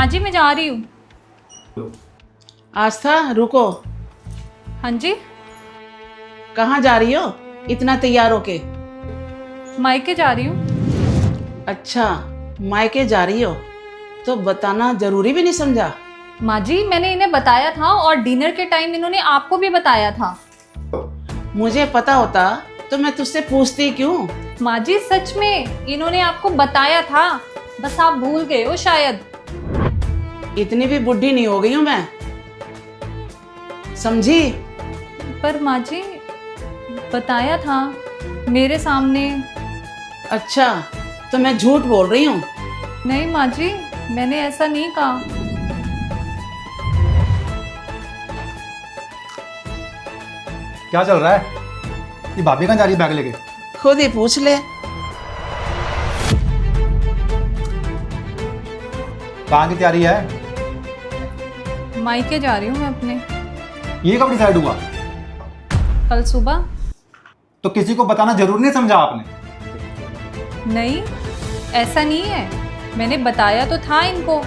माँ जी मैं जा रही हूँ। आस्था रुको। हाँ जी। कहाँ जा रही हो इतना तैयार होके? मायके जा रही हूँ। अच्छा, मायके जा रही हो तो बताना जरूरी भी नहीं समझा? माँ जी मैंने इन्हें बताया था और डिनर के टाइम इन्होंने आपको भी बताया था। मुझे पता होता तो मैं तुझसे पूछती क्यों? माँ जी सच में इन्होंने आपको बताया था, बस आप भूल गए हो शायद। इतनी भी बुढ़ी नहीं हो गई हूँ मैं, समझी? पर माँ जी बताया था मेरे सामने। अच्छा, तो मैं झूठ बोल रही हूँ? नहीं माँ जी मैंने ऐसा नहीं कहा। क्या चल रहा है? ये भाभी कहाँ जा रही है बैग लेके? खुद ही पूछ ले। कहाँ की तैयारी है? मायके जा रही हूँ मैं अपने। ये कब डिसाइड हुआ? कल सुबह। तो किसी को बताना जरूरी नहीं समझा आपने? नहीं ऐसा नहीं है, मैंने बताया तो था इनको,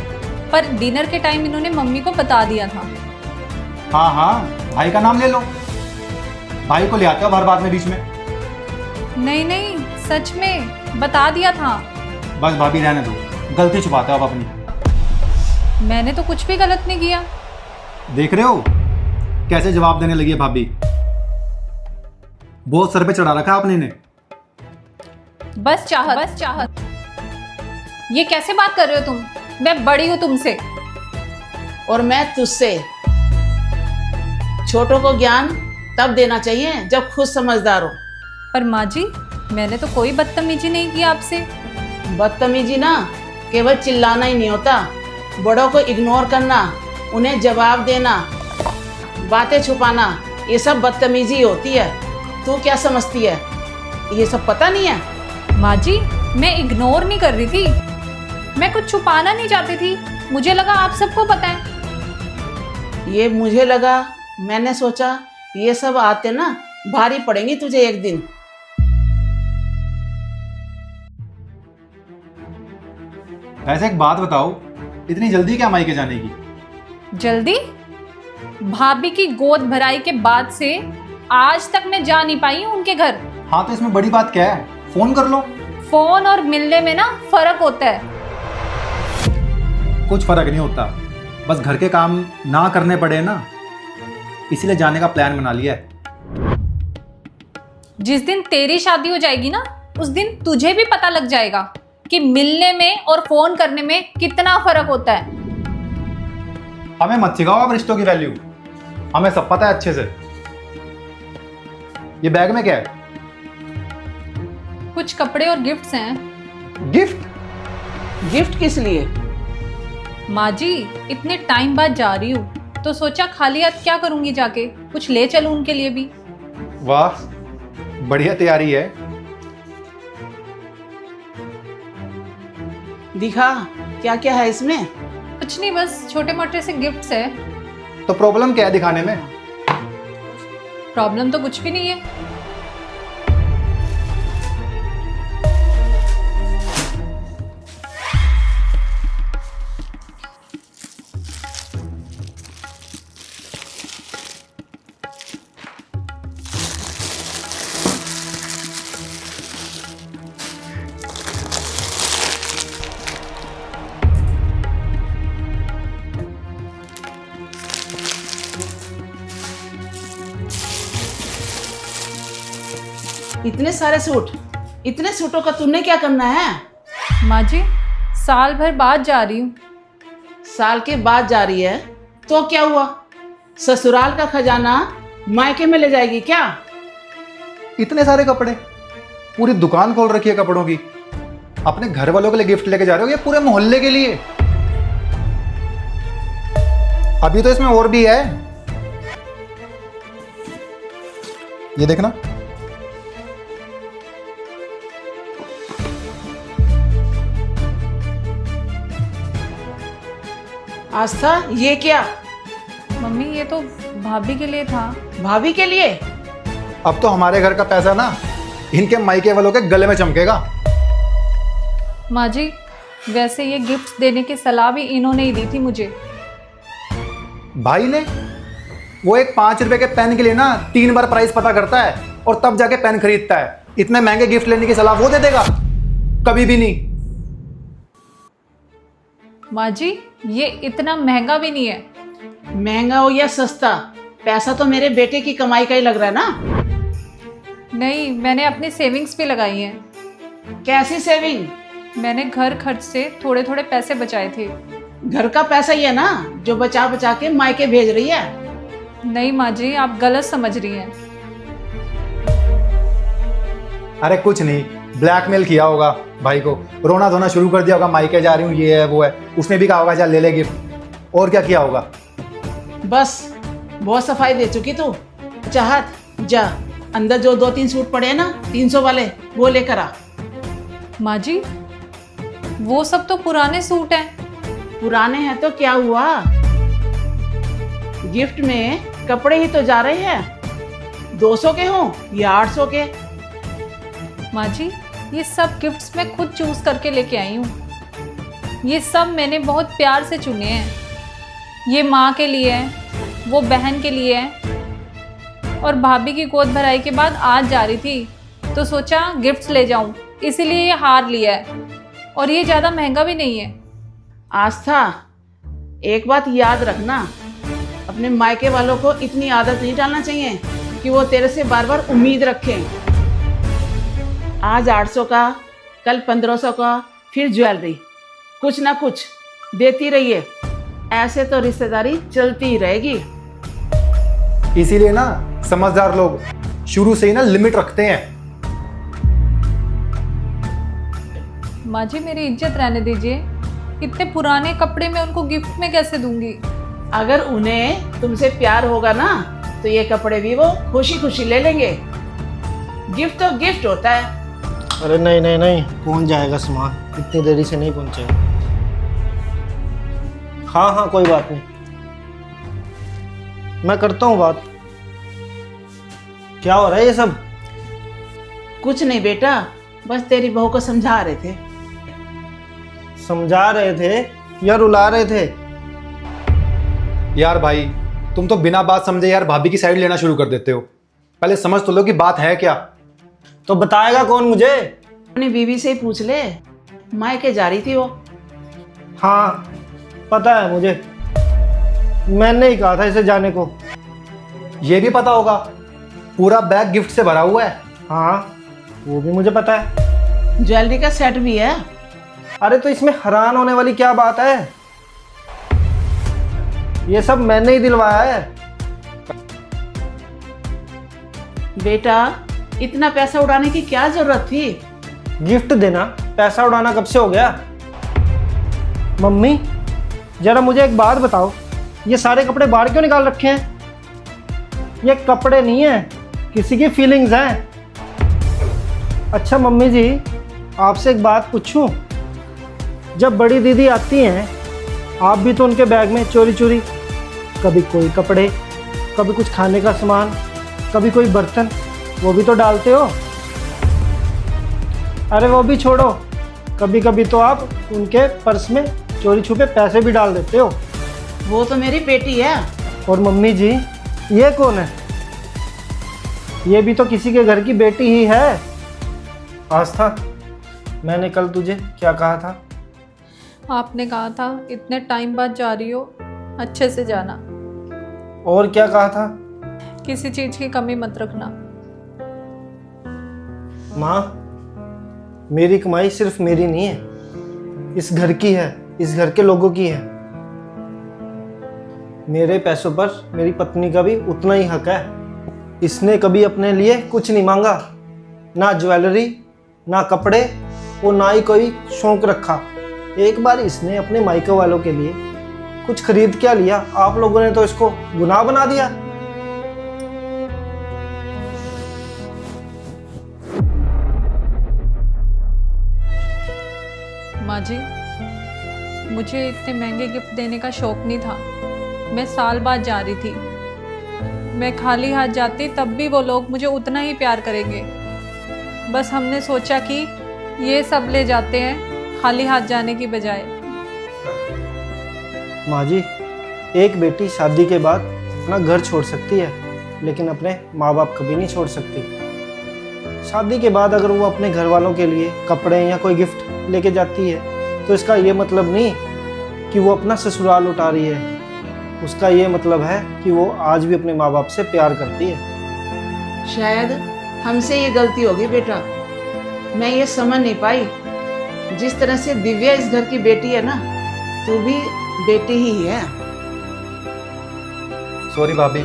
पर डिनर के टाइम इन्होंने मम्मी को बता दिया था। हाँ हाँ, भाई का नाम ले लो, भाई को ले आते हो हर बात में बीच में। नहीं नहीं सच में बता दिया था। बस भाभी रहने दो, गलती छुपाते हो आप अपनी। मैंने तो कुछ भी गलत नहीं किया। देख रहे हो कैसे जवाब देने लगी है भाभी? बहुत सर पे चढ़ा रखा है आपने इन्हें। बस चाहत। ये कैसे बात कर रहे हो तुम? मैं बड़ी हूं तुमसे। और मैं तुझसे। छोटों को ज्ञान तब देना चाहिए जब खुद समझदार हो। पर माँ जी मैंने तो कोई बदतमीजी नहीं की आपसे। बदतमीजी ना केवल चिल्लाना ही नहीं होता, बड़ों को इग्नोर करना, उन्हें जवाब देना, बातें छुपाना, ये सब बदतमीजी होती है। तू क्या समझती है, ये सब पता नहीं है? माँ जी मैं इग्नोर नहीं कर रही थी, मैं कुछ छुपाना नहीं चाहती थी, मुझे लगा आप सबको पता है। ये मुझे लगा, मैंने सोचा ये सब आते ना भारी पड़ेंगी तुझे एक दिन। वैसे एक बात बताओ, इतनी जल्दी क्या मायके जाने की? जल्दी? भाभी की गोद भराई के बाद से आज तक मैं जा नहीं पाई हूँ उनके घर। हाँ तो इसमें बड़ी बात क्या है, फोन कर लो। फोन और मिलने में ना फर्क होता है। कुछ फर्क नहीं होता, बस घर के काम ना करने पड़े ना, इसीलिए जाने का प्लान बना लिया है। जिस दिन तेरी शादी हो जाएगी ना उस दिन तुझे भी पता लग जाएगा कि मिलने में और फोन करने में कितना फर्क होता है। हमें मत सिखाओ अब रिश्तों की वैल्यू, हमें सब पता है अच्छे से। ये बैग में क्या है? कुछ कपड़े और गिफ्ट्स हैं। गिफ्ट? गिफ्ट किस लिए? माँ जी इतने टाइम बाद जा रही हूँ तो सोचा खाली हाथ क्या करूंगी, जाके कुछ ले चलूं उनके लिए भी। वाह बढ़िया तैयारी है। दिखा क्या क्या है इसमें। कुछ नहीं, बस छोटे मोटे से गिफ्ट्स है। तो प्रॉब्लम क्या है दिखाने में? प्रॉब्लम तो कुछ भी नहीं है। इतने सारे सूट, इतने सूटों का तूने क्या करना है? माँ जी साल भर बाद जा रही हूँ। साल के बाद जा रही है तो क्या हुआ? ससुराल का खजाना मायके में ले जाएगी क्या? इतने सारे कपड़े, पूरी दुकान खोल रखी है कपड़ों की। अपने घर वालों के लिए गिफ्ट लेके जा रहे हो या पूरे मोहल्ले के लिए? अभी तो इसमें और भी है, ये देखना। आस्था ये क्या? मम्मी ये तो भाभी के लिए था। भाभी के लिए? अब तो हमारे घर का पैसा ना इनके मायके वालों के गले में चमकेगा। माँ जी वैसे ये गिफ्ट देने की सलाह भी इन्होंने ही दी थी मुझे। भाई ने? वो एक 5 रुपए के पेन के लिए ना 3 बार प्राइस पता करता है और तब जाके पेन खरीदता है। इतने महंगे गिफ्ट लेने की सलाह वो दे देगा? कभी भी नहीं। माँ जी, ये इतना महंगा भी नहीं है। महंगा हो या सस्ता, पैसा तो मेरे बेटे की कमाई का ही लग रहा है ना। नहीं, मैंने अपनी सेविंग्स भी लगाई हैं। कैसी सेविंग? मैंने घर खर्च से थोड़े थोड़े पैसे बचाए थे। घर का पैसा ही है ना जो बचा बचा के मायके भेज रही है। नहीं माँ जी, आप गलत समझ रही हैं। अरे कुछ नहीं, ब्लैकमेल किया होगा भाई को, रोना धोना शुरू कर दिया होगा, मायके जा रही हूँ, ये है वो है। उसने भी कहा होगा चल ले ले गिफ्ट। और क्या किया होगा? बस बहुत सफाई दे चुकी तू। चाहत जा, अंदर जो 2-3 सूट पड़े हैं ना 300 वाले, वो लेकर आ। माँ जी, वो सब तो पुराने सूट हैं। पुराने हैं तो क्या हुआ, गिफ्ट में कपड़े ही तो जा रहे हैं। 200 के हों या 800 के। माँ जी, ये सब गिफ्ट्स मैं खुद चूज करके लेके आई हूँ। ये सब मैंने बहुत प्यार से चुने हैं। ये माँ के लिए है, वो बहन के लिए है, और भाभी की गोद भराई के बाद आज जा रही थी तो सोचा गिफ्ट्स ले जाऊं, इसीलिए ये हार लिया है। और ये ज़्यादा महंगा भी नहीं है। आस्था, एक बात याद रखना, अपने मायके वालों को इतनी आदत नहीं डालना चाहिए कि वो तेरे से बार बार उम्मीद रखें। आज 800 का, कल 1500 का, फिर ज्वेलरी, कुछ ना कुछ देती रहिए। ऐसे तो रिश्तेदारी चलती ही रहेगी। इसीलिए ना समझदार लोग शुरू से ही ना लिमिट रखते हैं। माँ जी, मेरी इज्जत रहने दीजिए। इतने पुराने कपड़े मैं उनको गिफ्ट में कैसे दूंगी? अगर उन्हें तुमसे प्यार होगा ना तो ये कपड़े भी वो खुशी खुशी ले लेंगे। गिफ्ट तो गिफ्ट होता है। अरे नहीं नहीं नहीं, पहुंच जाएगा सामान, इतनी देरी से नहीं पहुंचेगा। हाँ हाँ कोई बात नहीं, मैं करता हूँ बात। क्या हो रहा है ये सब? कुछ नहीं बेटा, बस तेरी बहू को समझा रहे थे। समझा रहे थे या रुला रहे थे? यार भाई, तुम तो बिना बात समझे यार भाभी की साइड लेना शुरू कर देते हो। पहले समझ तो लो कि बात है क्या। तो बताएगा कौन मुझे? अपनी बीवी से ही पूछ ले, मायके जा रही थी वो। हाँ पता है मुझे, मैंने ही कहा था इसे जाने को। ये भी पता होगा, पूरा बैग गिफ्ट से भरा हुआ है। हाँ वो भी मुझे पता है। ज्वेलरी का सेट भी है। अरे तो इसमें हैरान होने वाली क्या बात है? ये सब मैंने ही दिलवाया है। बेटा, इतना पैसा उड़ाने की क्या जरूरत थी? गिफ्ट देना पैसा उड़ाना कब से हो गया? मम्मी जरा मुझे एक बात बताओ, ये सारे कपड़े बाहर क्यों निकाल रखे हैं? ये कपड़े नहीं है, किसी की फीलिंग्स हैं। अच्छा मम्मी जी, आपसे एक बात पूछूं? जब बड़ी दीदी आती हैं, आप भी तो उनके बैग में चोरी चोरी कभी कोई कपड़े, कभी कुछ खाने का सामान, कभी कोई बर्तन, वो भी तो डालते हो। अरे वो भी छोड़ो, कभी कभी तो आप उनके पर्स में चोरी छुपे पैसे भी डाल देते हो। वो तो मेरी बेटी है। और मम्मी जी, ये कौन है? ये भी तो किसी के घर की बेटी ही है। आस्था, मैंने कल तुझे क्या कहा था? आपने कहा था इतने टाइम बाद जा रही हो, अच्छे से जाना। और क्या कहा था? किसी चीज़ की कमी मत रखना। माँ, मेरी कमाई सिर्फ मेरी नहीं है, इस घर की है, इस घर के लोगों की है। मेरे पैसों पर मेरी पत्नी का भी उतना ही हक है। इसने कभी अपने लिए कुछ नहीं मांगा, ना ज्वेलरी, ना कपड़े, और ना ही कोई शौक रखा। एक बार इसने अपने मायके वालों के लिए कुछ खरीद क्या लिया, आप लोगों ने तो इसको गुनाह बना दिया। माँ जी, मुझे इतने महंगे गिफ्ट देने का शौक नहीं था। मैं साल बाद जा रही थी। मैं खाली हाथ जाती तब भी वो लोग मुझे उतना ही प्यार करेंगे। बस हमने सोचा कि ये सब ले जाते हैं, खाली हाथ जाने की बजाय। माँ जी, एक बेटी शादी के बाद अपना घर छोड़ सकती है, लेकिन अपने माँ बाप कभी नहीं छोड़ सकती। शादी के बाद अगर वो अपने घर वालों के लिए कपड़े या कोई गिफ्ट लेके जाती है तो इसका ये मतलब नहीं कि वो अपना ससुराल लुटा रही है। उसका ये मतलब है कि वो आज भी अपने माँ बाप से प्यार करती है। शायद हमसे ये गलती होगी बेटा, मैं ये समझ नहीं पाई। जिस तरह से दिव्या इस घर की बेटी है ना, तू भी बेटी ही है। सॉरी भाभी,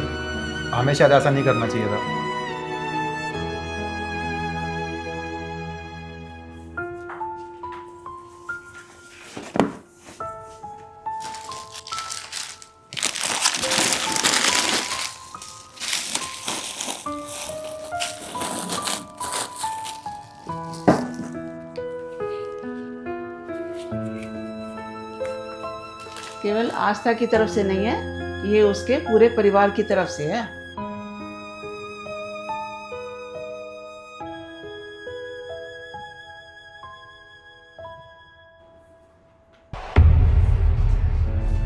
हमें शायद ऐसा नहीं करना चाहिए था। केवल आस्था की तरफ से नहीं है, ये उसके पूरे परिवार की तरफ से है।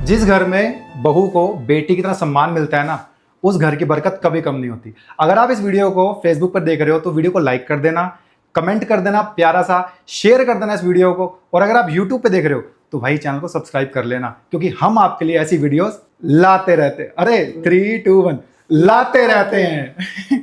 जिस घर में बहू को बेटी की तरह सम्मान मिलता है ना, उस घर की बरकत कभी कम नहीं होती। अगर आप इस वीडियो को फेसबुक पर देख रहे हो तो वीडियो को लाइक कर देना, कमेंट कर देना, प्यारा सा शेयर कर देना इस वीडियो को। और अगर आप यूट्यूब पे देख रहे हो तो भाई चैनल को सब्सक्राइब कर लेना, क्योंकि हम आपके लिए ऐसी वीडियोस लाते रहते हैं। अरे 3, 2, 1 लाते रहते हैं।